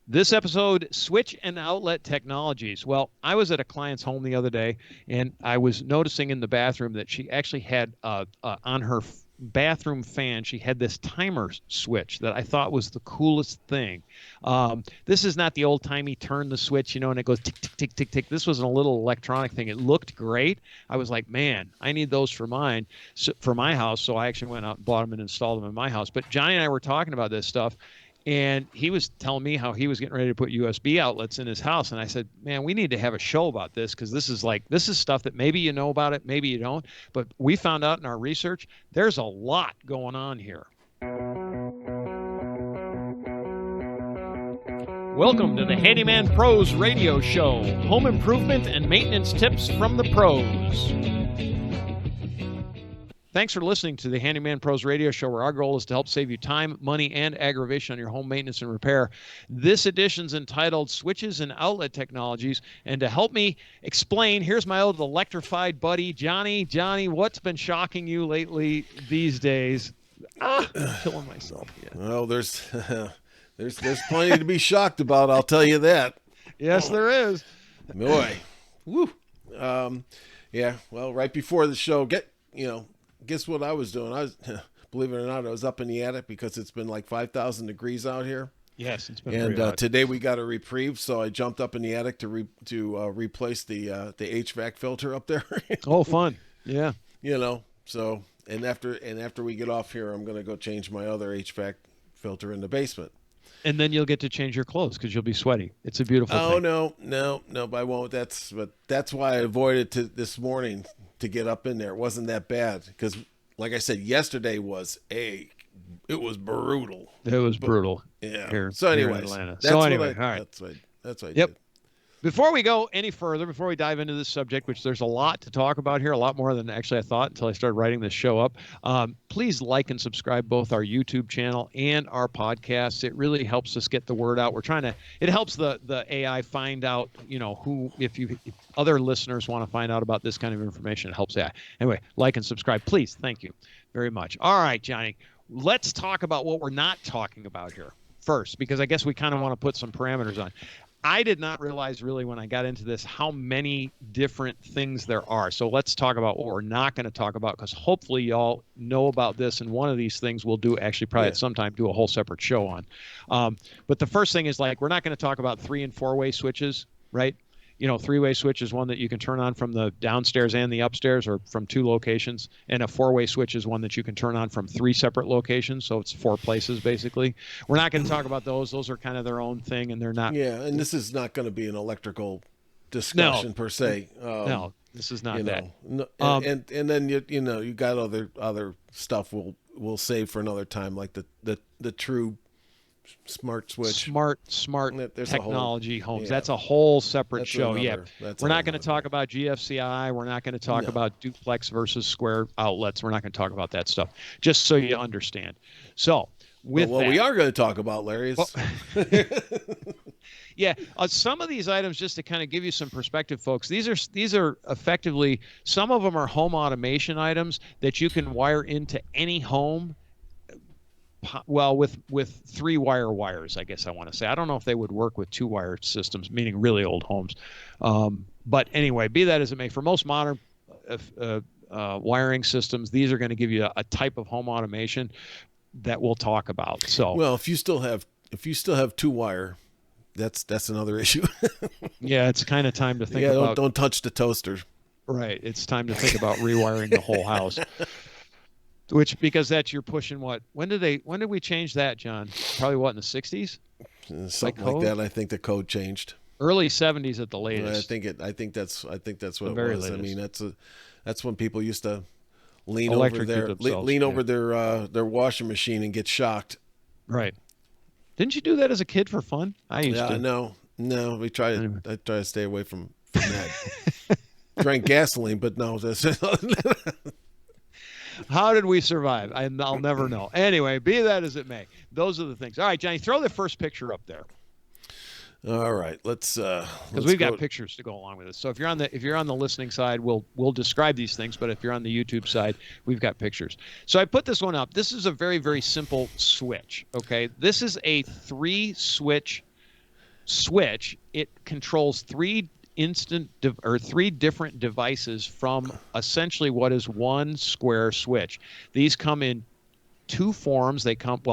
This episode, switch and outlet technologies. Well, I was at a client's home the other day, and I was noticing in the bathroom that she actually had on her bathroom fan, she had this timer switch that I thought was the coolest thing. This is not the old-timey turn the switch, and it goes tick, tick, tick, tick, tick. This was a little electronic thing. It looked great. I was like, man, I need those for mine, for my house. So I actually went out and bought them and installed them in my house. But Johnny and I were talking about this stuff. And he was telling me how he was getting ready to put USB outlets in his house. And I said, man, we need to have a show about this, because this is stuff that maybe you know about it, maybe you don't. But we found out in our research, there's a lot going on here. Welcome to the Handyman Pros Radio Show, home improvement and maintenance tips from the pros. Thanks for listening to the Handyman Pros Radio Show, where our goal is to help save you time, money, and aggravation on your home maintenance and repair. This edition's entitled Switches and Outlet Technologies. And to help me explain, here's my old electrified buddy, Johnny. Johnny, what's been shocking you lately these days? I'm killing myself. Yeah. Well, there's plenty to be shocked about, I'll tell you that. Yes, there is. Boy. Woo. Yeah, well, right before the show, guess what I was doing? Believe it or not, I was up in the attic because it's been like 5,000 degrees out here. Yes, it's been and pretty hot. Today we got a reprieve, so I jumped up in the attic to replace the HVAC filter up there. Oh, fun! Yeah, So after we get off here, I'm gonna go change my other HVAC filter in the basement. And then you'll get to change your clothes because you'll be sweaty. It's a beautiful thing. Oh no, I won't. That's why I avoided this morning to get up in there. It wasn't that bad because, like I said, yesterday was brutal. It was brutal. Yeah. Here, so anyway, all right. That's what I Yep. did. Before we go any further, before we dive into this subject, which there's a lot to talk about here, a lot more than actually I thought until I started writing this show up, please like and subscribe both our YouTube channel and our podcast. It really helps us get the word out. It helps the AI find out, if other listeners want to find out about this kind of information, it helps AI. Anyway, like and subscribe, please. Thank you very much. All right, Johnny, let's talk about what we're not talking about here first, because I guess we kind of want to put some parameters on. I did not realize really when I got into this how many different things there are. So let's talk about what we're not going to talk about, because hopefully y'all know about this, and one of these things we'll do actually probably at some time do a whole separate show on. But the first thing is, like, we're not going to talk about 3- and 4-way switches, right? 3-way switch is one that you can turn on from the downstairs and the upstairs, or from 2 locations. And a 4-way switch is one that you can turn on from 3 separate locations. So it's 4 places, basically. We're not going to talk about those. Those are kind of their own thing, and they're not. Yeah, and this is not going to be an electrical discussion per se. No, this is not that. No, and then you got other stuff we'll save for another time, like the true smart switch, smart There's technology homes. Yeah. That's a whole separate show. We're not going to talk about about GFCI. We're not going to talk about duplex versus square outlets. We're not going to talk about that stuff, just so you understand. So we are going to talk about, Larry, yeah, some of these items, just to kind of give you some perspective, folks, these are effectively, some of them are home automation items that you can wire into any home. Well, with 3-wire wires, I guess I want to say. I don't know if they would work with 2-wire systems, meaning really old homes. But anyway, be that as it may, for most modern wiring systems, these are going to give you a type of home automation that we'll talk about. So, well, if you still have 2-wire, that's another issue. Yeah, it's kind of time to think about. Don't touch the toaster. Right, it's time to think about rewiring the whole house. Because you're pushing what? When did we change that, John? Probably in the 60s? Something like that. I think the code changed. Early 70s at the latest. I think that's what it was. Latest. I mean, that's when people used to lean over their washing machine and get shocked. Right. Didn't you do that as a kid for fun? I used to. No, I try to stay away from that. Drank gasoline, but no. How did we survive? I'll never know. Anyway, be that as it may, those are the things. All right, Johnny, throw the first picture up there. All right, let's because we've got pictures to go along with this. So if you're on the listening side, we'll describe these things. But if you're on the YouTube side, we've got pictures. So I put this one up. This is a very, very simple switch. Okay, this is a 3-switch switch, it controls three different devices from essentially what is one square switch. These come in two forms.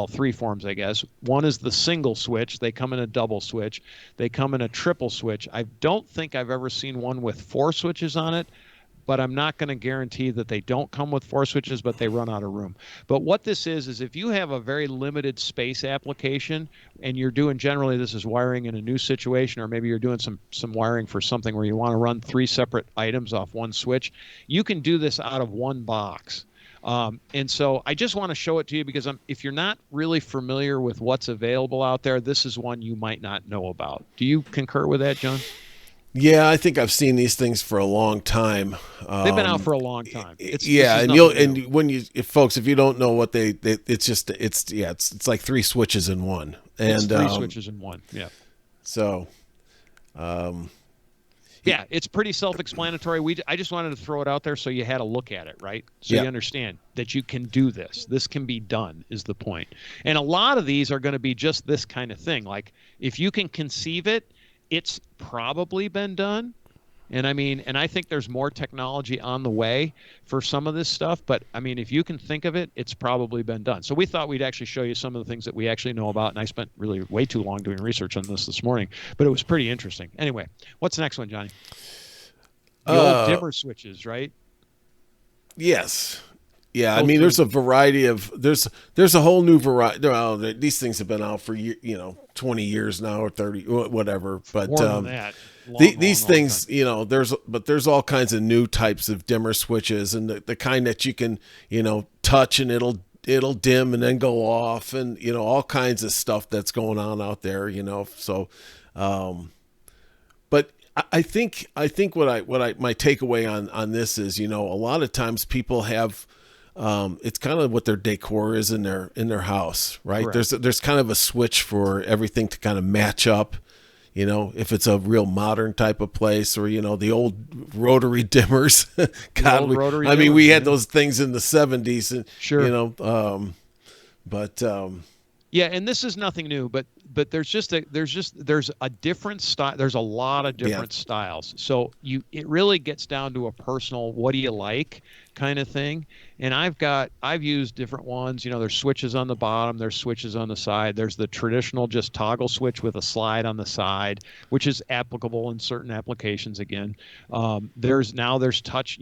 Three forms, I guess. One is the single switch. They come in a double switch. They come in a triple switch. I don't think I've ever seen one with four switches on it, but I'm not going to guarantee that they don't come with four switches, but they run out of room. But what this is if you have a very limited space application and you're doing, generally this is wiring in a new situation, or maybe you're doing some wiring for something where you want to run three separate items off one switch, you can do this out of one box. And so I just want to show it to you because if you're not really familiar with what's available out there, this is one you might not know about. Do you concur with that, John? Yeah, I think I've seen these things for a long time. They've been out for a long time. If you don't know what it's like three switches in one. And it's three switches in one. Yeah. So, yeah, it's pretty self-explanatory. I just wanted to throw it out there so you had a look at it, right? So you understand that you can do this. This can be done is the point. And a lot of these are going to be just this kind of thing. Like if you can conceive it, it's probably been done. And I think there's more technology on the way for some of this stuff. But I mean, if you can think of it, it's probably been done. So we thought we'd actually show you some of the things that we actually know about. And I spent really way too long doing research on this morning, but it was pretty interesting. Anyway, what's the next one, Johnny? The old dimmer switches, right? Yes. Yeah, I mean, there's a variety of there's a whole new variety. Well, these things have been out for 20 years now or 30, whatever. But more than that. These things, there's all kinds of new types of dimmer switches, and the kind that you can touch and it'll dim and then go off, and all kinds of stuff that's going on out there. So, but I think what my takeaway on this is, a lot of times people have. It's kind of what their decor is in their house, right? Correct. There's kind of a switch for everything to kind of match up, if it's a real modern type of place, or the old rotary dimmers. We had those things in the 70s, and sure. Yeah, and this is nothing new, but there's a different style. There's a lot of different styles. So it really gets down to a personal, what do you like kind of thing. And I've used different ones. There's switches on the bottom, there's switches on the side. There's the traditional just toggle switch with a slide on the side, which is applicable in certain applications again. There's touch,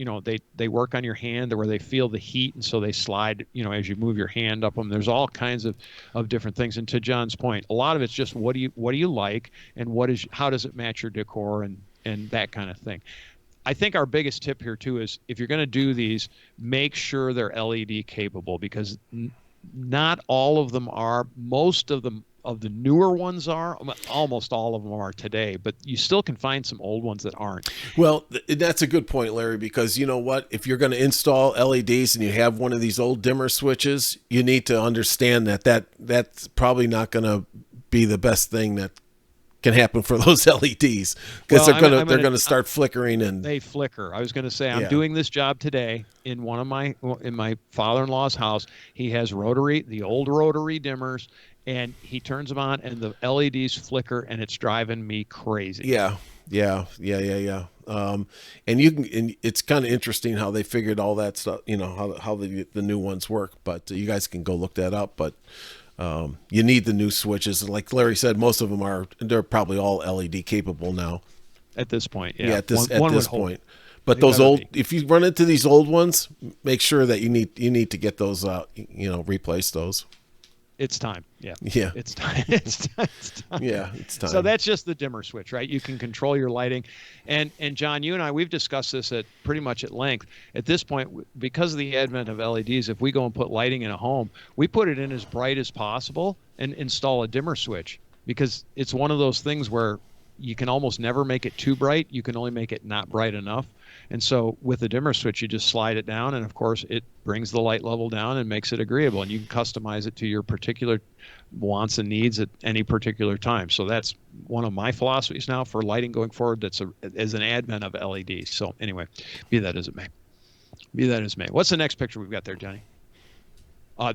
they work on your hand where they feel the heat, and so they slide, as you move your hand up them. There's all kinds of different things. And to John's point, a lot of it's just what do you like, and how does it match your decor and that kind of thing. I think our biggest tip here too is if you're going to do these, make sure they're LED capable, because not all of them are. Most of them, of the newer ones are. Almost all of them are today, but you still can find some old ones that aren't. Well, that's a good point, Larry, because you know what? If you're going to install LEDs and you have one of these old dimmer switches, you need to understand that's probably not going to be the best thing that can happen for those LEDs, because they're going to start flickering, and they flicker. I was going to say, I'm doing this job today in my father-in-law's house. He has the old rotary dimmers, and he turns them on and the LEDs flicker, and it's driving me crazy. Yeah. And it's kind of interesting how they figured all that stuff, how the new ones work, but you guys can go look that up. But you need the new switches. Like Larry said, most of them they're probably all LED capable now. At this point, yeah. At this point. But those old, if you run into these old ones, make sure that you need to get those, replace those. It's time. Yeah. It's time. It's time. Yeah, it's time. So that's just the dimmer switch, right? You can control your lighting. And John, you and I, we've discussed this pretty much at length. At this point, because of the advent of LEDs, if we go and put lighting in a home, we put it in as bright as possible and install a dimmer switch, because it's one of those things where you can almost never make it too bright. You can only make it not bright enough. And so with the dimmer switch, you just slide it down, and of course it brings the light level down and makes it agreeable, and you can customize it to your particular wants and needs at any particular time. So that's one of my philosophies now for lighting going forward. As an advent of LEDs. So anyway, be that as it may. What's the next picture we've got there, Johnny?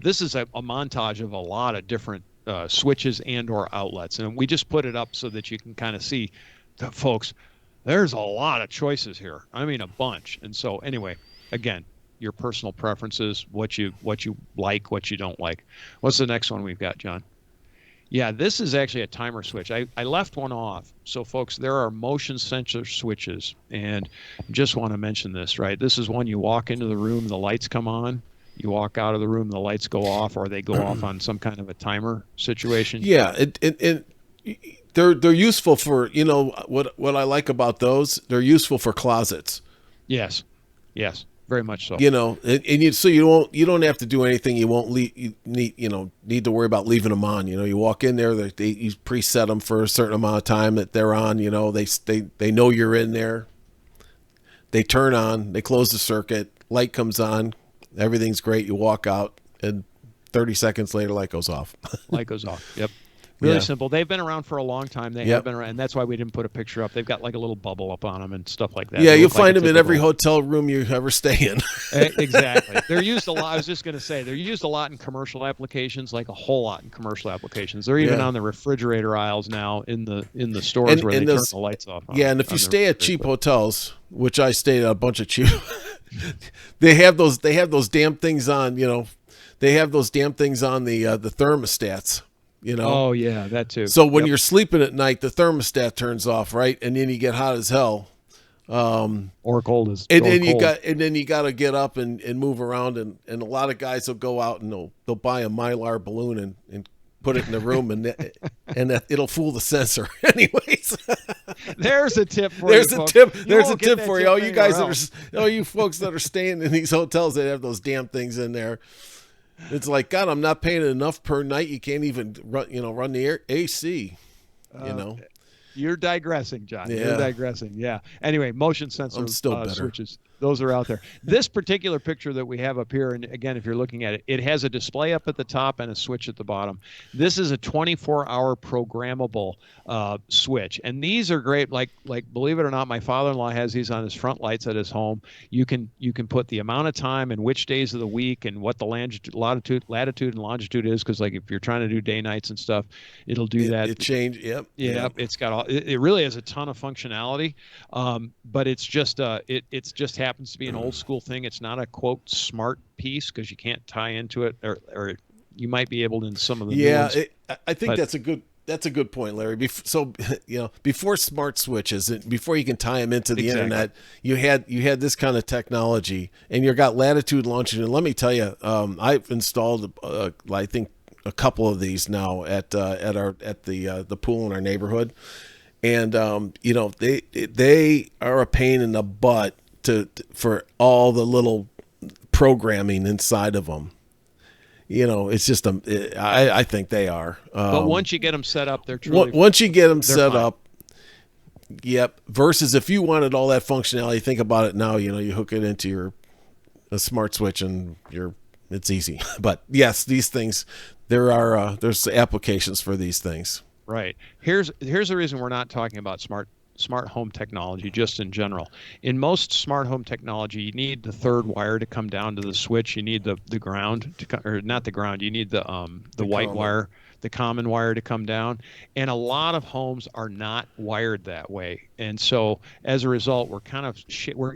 This is a montage of a lot of different switches and or outlets. And we just put it up so that you can kind of see, folks, there's a lot of choices here. I mean, a bunch. And so anyway, again, your personal preferences, what you like, what you don't like. What's the next one we've got, John? Yeah, this is actually a timer switch. I left one off. So folks, there are motion sensor switches, and just want to mention this, right? This is one you walk into the room, the lights come on. You walk out of the room, the lights go off, or they go off on some kind of a timer situation. Yeah, they're useful for, you know, what I like about those. They're useful for closets. Yes, very much so. You know, so you don't have to do anything. You won't need to worry about leaving them on. You know, you walk in there, you preset them for a certain amount of time that they're on. You know, they know you're in there. They turn on, they close the circuit, light comes on, everything's great. You walk out, and 30 seconds later, light goes off. Light goes off. Yep. Really simple. They've been around for a long time. They have been around, and that's why we didn't put a picture up. They've got like a little bubble up on them and stuff like that. Yeah, you'll find them in every hotel room you ever stay in. Exactly. They're used a lot. I was just going to say, they're used a lot in commercial applications, like a whole lot in commercial applications. They're even on the refrigerator aisles now in the stores where they turn the lights off. Yeah, and if you stay at cheap hotels, which I stayed at a bunch of cheap, they have those damn things on. You know, they have those damn things on the thermostats. You know? Oh yeah, that too. So when you're sleeping at night, the thermostat turns off, right? And then you get hot as hell, or cold as. And then you got to get up and move around, and a lot of guys will go out and they'll buy a Mylar balloon and put it in the room, and it'll fool the sensor, anyways. There's a tip for you. There's a tip for you. All you guys you folks that are staying in these hotels that have those damn things in there. It's like, God, I'm not paying enough per night. You can't even run the AC. You're digressing, John. Yeah. You're digressing. Yeah. Anyway, motion sensor switches. Those are out there. This particular picture that we have up here, and again, if you're looking at it, it has a display up at the top and a switch at the bottom. This is a 24-hour programmable switch, and these are great. Like believe it or not, my father-in-law has these on his front lights at his home. You can put the amount of time and which days of the week and what the latitude and longitude is, because like if you're trying to do day nights and stuff, it'll do that. It changed. Yep. Yeah. It's got all. It really has a ton of functionality, but it's just happens to be an old school thing. It's not a quote smart piece because you can't tie into it, or you might be able to in some of the new ones. I think that's a good point, Larry. So before smart switches, before you can tie them into the internet, you had this kind of technology, and you got latitude and longitude. And let me tell you, I've installed I think a couple of these now at the pool in our neighborhood, and they are a pain in the butt for all the little programming inside of them. It's just I think they are. But once you get them set up, they're truly. Once you get them set up, yep. Versus if you wanted all that functionality, think about it now. You hook it into a smart switch and it's easy. But yes, these things there's applications for these things. Right. Here's the reason we're not talking about smart home technology just in general. In most smart home technology, you need the third wire to come down to the switch. You need the ground or not the ground. You need the white wire, the common wire to come down. And a lot of homes are not wired that way. And so as a result, we're kind of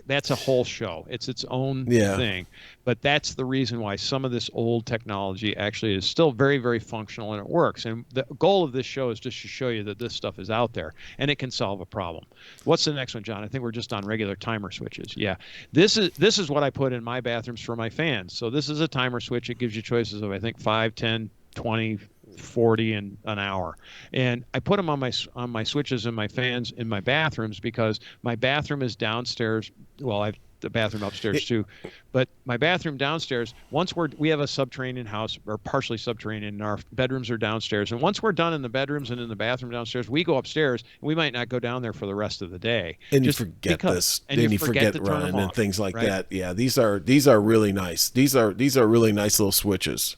that's a whole show. It's its own thing. But that's the reason why some of this old technology actually is still very, very functional and it works. And the goal of this show is just to show you that this stuff is out there and it can solve a problem. What's the next one, John? I think we're just on regular timer switches. Yeah. This is what I put in my bathrooms for my fans. So this is a timer switch. It gives you choices of, I think, 5, 10, 20, 40 and an hour, and I put them on my switches and my fans in my bathrooms because my bathroom is downstairs. Well, I've the bathroom upstairs too, but my bathroom downstairs, once we have a subterranean house, or partially subterranean, and our bedrooms are downstairs, and once we're done in the bedrooms and in the bathroom downstairs, we go upstairs and we might not go down there for the rest of the day. And you forget you forget Ryan and things like that. Yeah, these are really nice. These are really nice little switches.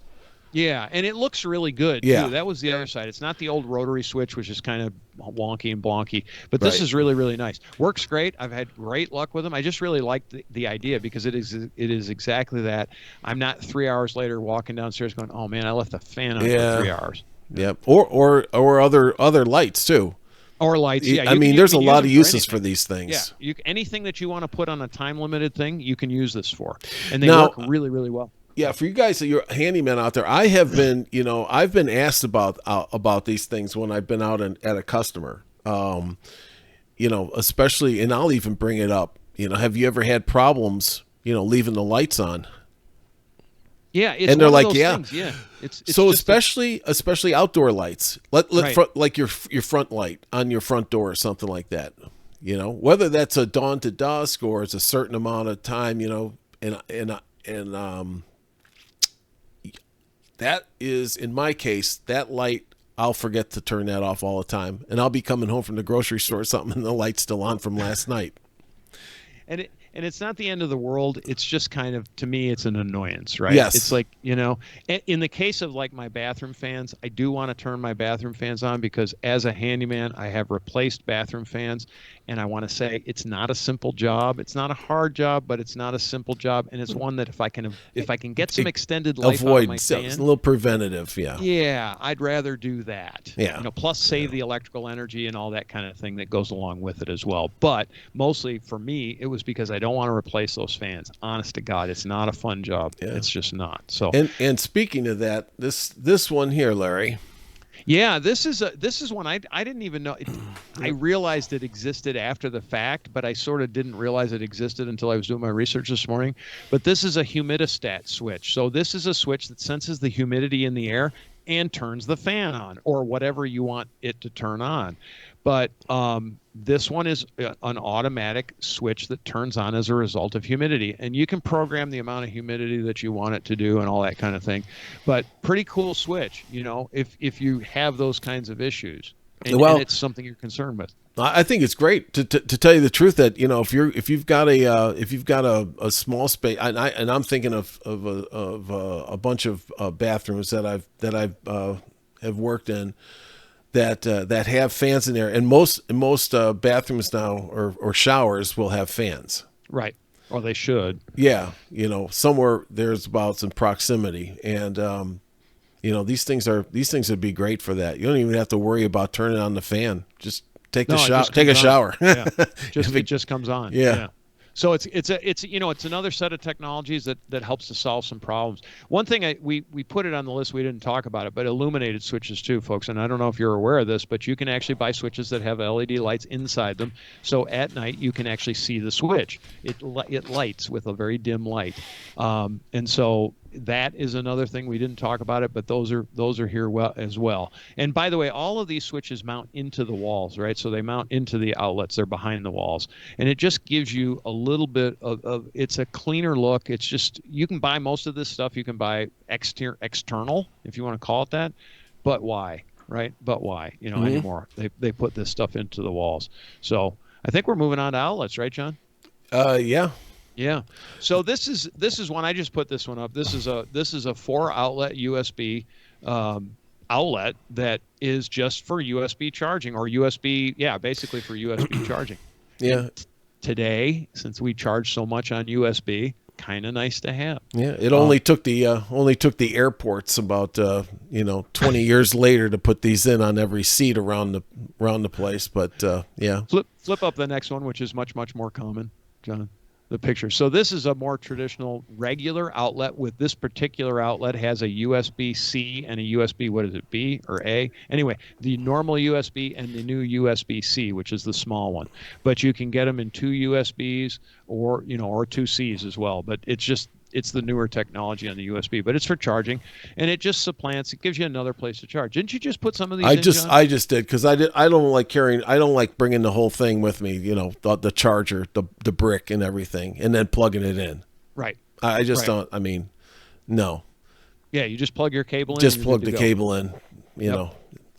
Yeah, and it looks really good too. That was the other side. It's not the old rotary switch, which is kind of wonky and blonky, but this is really, really nice. Works great. I've had great luck with them. I just really like the idea because it is exactly that. I'm not 3 hours later walking downstairs going, oh man, I left the fan on for 3 hours. Yep. Or other lights too. Or lights, yeah. I mean, there's a lot of uses for these things. Yeah, anything that you want to put on a time-limited thing, you can use this for, and they Now, work really, really well. Yeah, for you guys, you're handyman out there. I have been, I've been asked about these things when I've been out at a customer. Especially, and I'll even bring it up. Have you ever had problems, leaving the lights on? Yeah, it's and they're one like, of those yeah. things. Yeah, it's so especially outdoor lights. Right. Like your front light on your front door or something like that. Whether that's a dawn to dusk or it's a certain amount of time. That is, in my case, that light. I'll forget to turn that off all the time, and I'll be coming home from the grocery store or something, and the light's still on from last night. And it's not the end of the world. It's just kind of, to me, it's an annoyance, right? Yes. It's like, in the case of like my bathroom fans, I do want to turn my bathroom fans on because as a handyman, I have replaced bathroom fans. And I want to say it's not a simple job. It's not a hard job, but it's not a simple job. And it's one that if I can get some extended life out of my fan, it's a little preventative. Yeah. Yeah, I'd rather do that. Yeah. Plus save the electrical energy and all that kind of thing that goes along with it as well. But mostly for me, it was because I don't want to replace those fans. Honest to God, it's not a fun job. Yeah. It's just not. So. And speaking of that, this one here, Larry. Yeah, this is one I didn't even know. I realized it existed after the fact, but I sort of didn't realize it existed until I was doing my research this morning. But this is a humidistat switch. So this is a switch that senses the humidity in the air and turns the fan on or whatever you want it to turn on. But this one is an automatic switch that turns on as a result of humidity. And you can program the amount of humidity that you want it to do and all that kind of thing. But pretty cool switch, if you have those kinds of issues. And it's something you're concerned with. I think it's great to tell you the truth that if you've got a small space, and I'm thinking of a bunch of bathrooms that I've have worked in that have fans in there, and most bathrooms now or showers will have fans. Right. Or they should. Yeah, somewhere there's about some proximity, and these things would be great for that. You don't even have to worry about turning on the fan. Just take a shower. Yeah. It just comes on. Yeah. So it's another set of technologies that helps to solve some problems. One thing we put it on the list, we didn't talk about it, but illuminated switches too, folks. And I don't know if you're aware of this, but you can actually buy switches that have LED lights inside them. So at night you can actually see the switch. It lights with a very dim light, and so that is another thing we didn't talk about it, but those are here as well. And by the way, all of these switches mount into the walls, right? So they mount into the outlets. They're behind the walls, and it just gives you a little bit of it's a cleaner look. It's just, you can buy most of this stuff. You can buy external, if you want to call it that, but why, right? But why, anymore? They put this stuff into the walls. So I think we're moving on to outlets, right, John? Yeah. Yeah. So this is one, I just put this one up. This is a 4-outlet USB outlet that is just for USB charging or USB. Yeah, basically for USB charging. Yeah. Today, since we charge so much on USB, kind of nice to have. Yeah. It only took the airports about 20 years later to put these in on every seat around the place. But yeah. Flip up the next one, which is much more common, John. The picture. So this is a more traditional regular outlet. With this particular outlet has a USB-C and a USB, what is it, B or A? Anyway, the normal USB and the new USB-C, which is the small one. But you can get them in 2 USBs or 2 Cs as well. But it's the newer technology on the USB, but it's for charging, and it just supplants. It gives you another place to charge. Didn't you just put some of these? I just did because I don't like bringing the whole thing with me. The charger, the brick, and everything, and then plugging it in. Right. I just don't. I mean, no. Yeah, you just plug your cable in. Just plug the cable in. You know.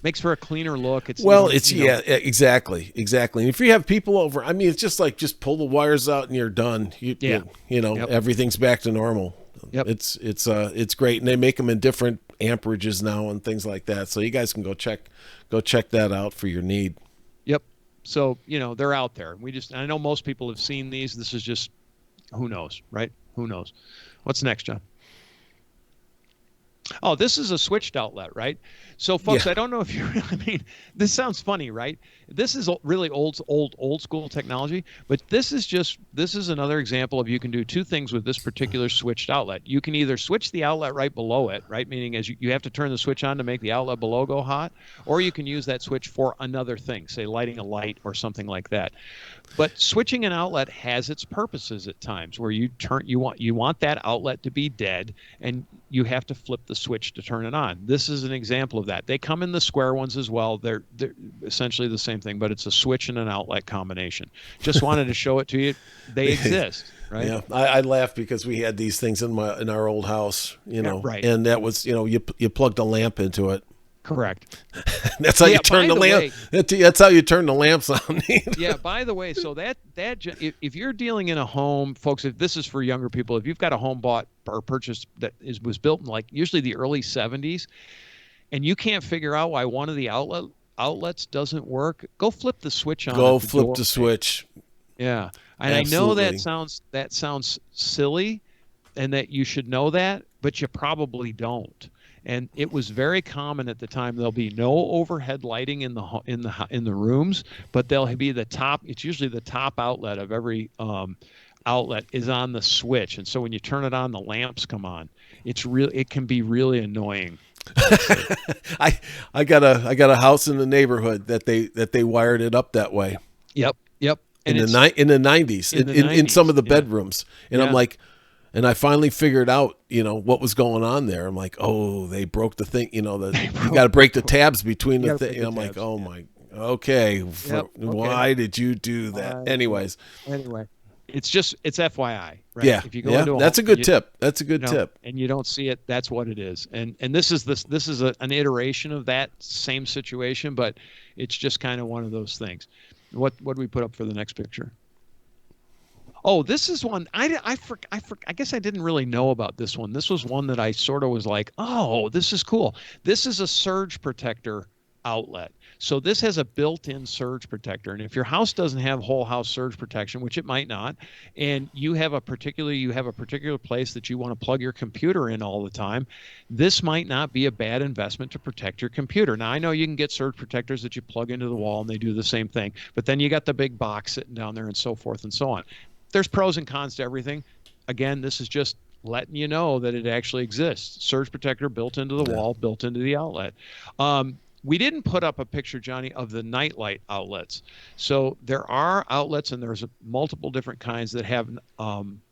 Makes for a cleaner look. Yeah, exactly. And if you have people over, I mean, it's just like, just pull the wires out and you're done. Everything's back to normal. Yep. It's great, and they make them in different amperages now and things like that. So you guys can go check that out for your need. Yep. So they're out there. I know most people have seen these. This is just, who knows, right? Who knows? What's next, John? Oh, this is a switched outlet, right? So, Yeah. folks, I don't know if you're, I mean, this sounds funny, right? This is really old school technology, but this is another example of you can do two things with this particular switched outlet. You can either switch the outlet right below it, right? Meaning as you have to turn the switch on to make the outlet below go hot, or you can use that switch for another thing, say lighting a light or something like that. But switching an outlet has its purposes at times where you want that outlet to be dead and you have to flip the switch to turn it on. This is an example of that. They come in the square ones as well. They're essentially the same thing, but it's a switch and an outlet combination. Just wanted to show it to you. They exist, right? Yeah, I laugh because we had these things in our old house, Yeah, right. and that was, you plugged a lamp into it. Correct. That's how you turn the lamp. That's how you turn the lamps on. Yeah. By the way, so if you're dealing in a home, folks, if this is for younger people, if you've got a home bought or purchased that was built in like usually the early 70s, and you can't figure out why one of the outlets doesn't work, go flip the switch on. Go flip the switch. Yeah. And Absolutely. I know that sounds silly and that you should know that, but you probably don't. And it was very common at the time. There'll be no overhead lighting in the rooms, but there'll be the top. It's usually the top outlet of every outlet is on the switch, and so when you turn it on, the lamps come on. It can be really annoying. I got a house in the neighborhood that they wired it up that way. Yep. And in the 90s, in some of the bedrooms, and I'm like. And I finally figured out, what was going on there. I'm like, oh, they broke the thing. You got to break the tabs between the thing. And I'm like, oh my, okay. Why did you do that? Anyway, it's FYI, right? Yeah, if you go into that's a good tip. That's a good tip. And you don't see it. That's what it is. And this is an iteration of that same situation, but it's just kind of one of those things. What do we put up for the next picture? Oh, this is one I guess I didn't really know about this one. This was one that I sort of was like, oh, this is cool. This is a surge protector outlet. So this has a built-in surge protector. And if your house doesn't have whole house surge protection, which it might not, and you have a particular place that you want to plug your computer in all the time, this might not be a bad investment to protect your computer. Now, I know you can get surge protectors that you plug into the wall and they do the same thing, but then you got the big box sitting down there and so forth and so on. There's pros and cons to everything. Again, this is just letting you know that it actually exists. Surge protector built into the wall, built into the outlet. We didn't put up a picture, Johnny, of the nightlight outlets. So there are outlets, and there's multiple different kinds that have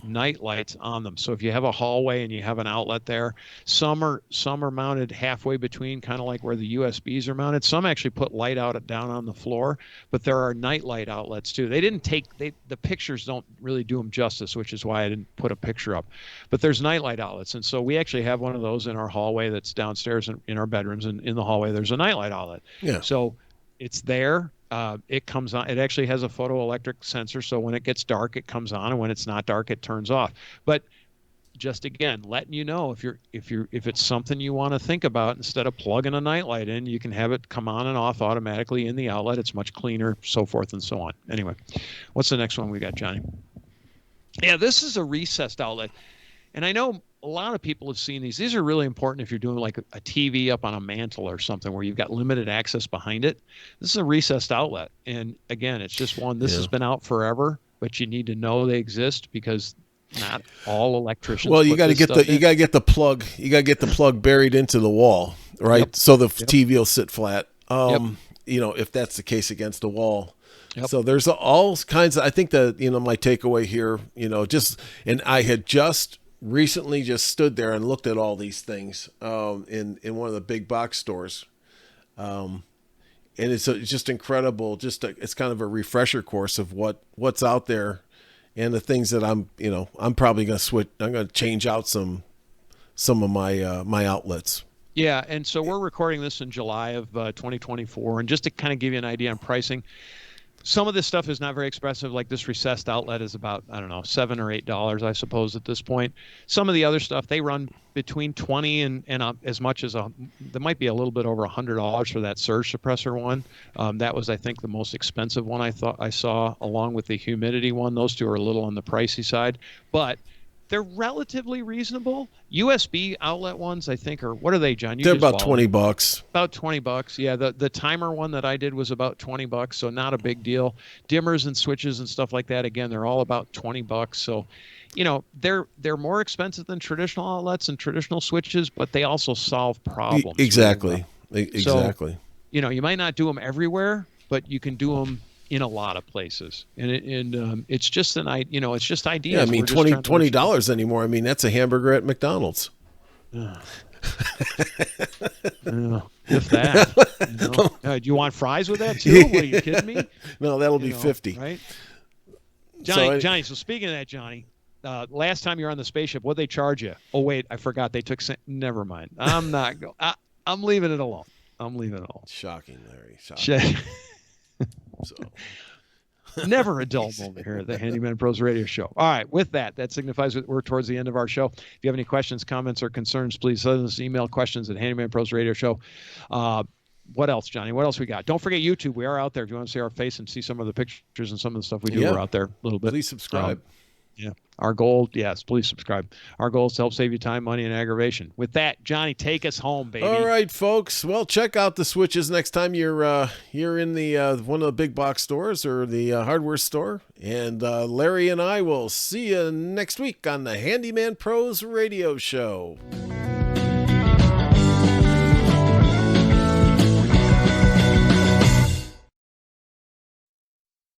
night lights on them. So if you have a hallway and you have an outlet there, some are mounted halfway between, kind of like where the USBs are mounted. Some actually put light out down on the floor, but there are nightlight outlets too. The pictures don't really do them justice, which is why I didn't put a picture up. But there's nightlight outlets, and so we actually have one of those in our hallway that's downstairs in our bedrooms, and in the hallway there's a nightlight outlet. Yeah. So it's there. It comes on. It actually has a photoelectric sensor, so when it gets dark, it comes on, and when it's not dark, it turns off. But just again, letting you know if it's something you want to think about, instead of plugging a nightlight in, you can have it come on and off automatically in the outlet. It's much cleaner, so forth and so on. Anyway, what's the next one we got, Johnny? Yeah, this is a recessed outlet. And I know a lot of people have seen these. These are really important if you're doing like a TV up on a mantle or something where you've got limited access behind it. This is a recessed outlet. And again, it's just one. This has been out forever, but you need to know they exist because not all electricians. Well, you got to get the plug. You got to get the plug buried into the wall, right? Yep. So the TV will sit flat. If that's the case against the wall. Yep. So there's all kinds of, I think that, my takeaway here, and I had just recently just stood there and looked at all these things in one of the big box stores. And it's just incredible. It's kind of a refresher course of what's out there and the things that I'm probably going to switch. I'm going to change out some of my outlets. Yeah. And so we're recording this in July of 2024. And just to kind of give you an idea on pricing, some of this stuff is not very expensive. Like this recessed outlet is about, I don't know, $7 or $8, I suppose, at this point. Some of the other stuff, they run between 20 and as much as there might be a little bit over $100 for that surge suppressor one. That was, I think, the most expensive one I saw, along with the humidity one. Those two are a little on the pricey side, but they're relatively reasonable. USB outlet ones, I think, are, what are they, John? They're about $20. About $20. Yeah, the timer one that I did was about $20, so not a big deal. Dimmers and switches and stuff like that, again, they're all about $20. So, you know, they're more expensive than traditional outlets and traditional switches, but they also solve problems. Exactly. Exactly. So, you know, you might not do them everywhere, but you can do them in a lot of places, and it's just it's just ideas. Yeah, I mean, $20 anymore. I mean, that's a hamburger at McDonald's. If that. Do you want fries with that too? What, are you kidding me? No, that'll be 50. Right, Johnny. So speaking of that, Johnny, last time you were on the spaceship, what'd they charge you? Oh wait, I forgot. They took. Never mind. I'm not. I'm leaving it alone. Shocking, Larry. Shocking. So. Never a dull moment here at the Handyman Pros Radio Show. All right, with that signifies that we're towards the end of our show. If you have any questions, comments, or concerns, please send us email questions at Handyman Pros Radio Show. What else, Johnny? What else we got? Don't forget YouTube. We are out there. If you want to see our face and see some of the pictures and some of the stuff we do, we're out there a little bit. Please subscribe. Yeah. Our goal, yes, please subscribe. Our goal is to help save you time, money, and aggravation. With that, Johnny, take us home, baby. All right, folks. Well, check out the switches next time you're in the one of the big box stores or the hardware store. And Larry and I will see you next week on the Handyman Pros Radio Show.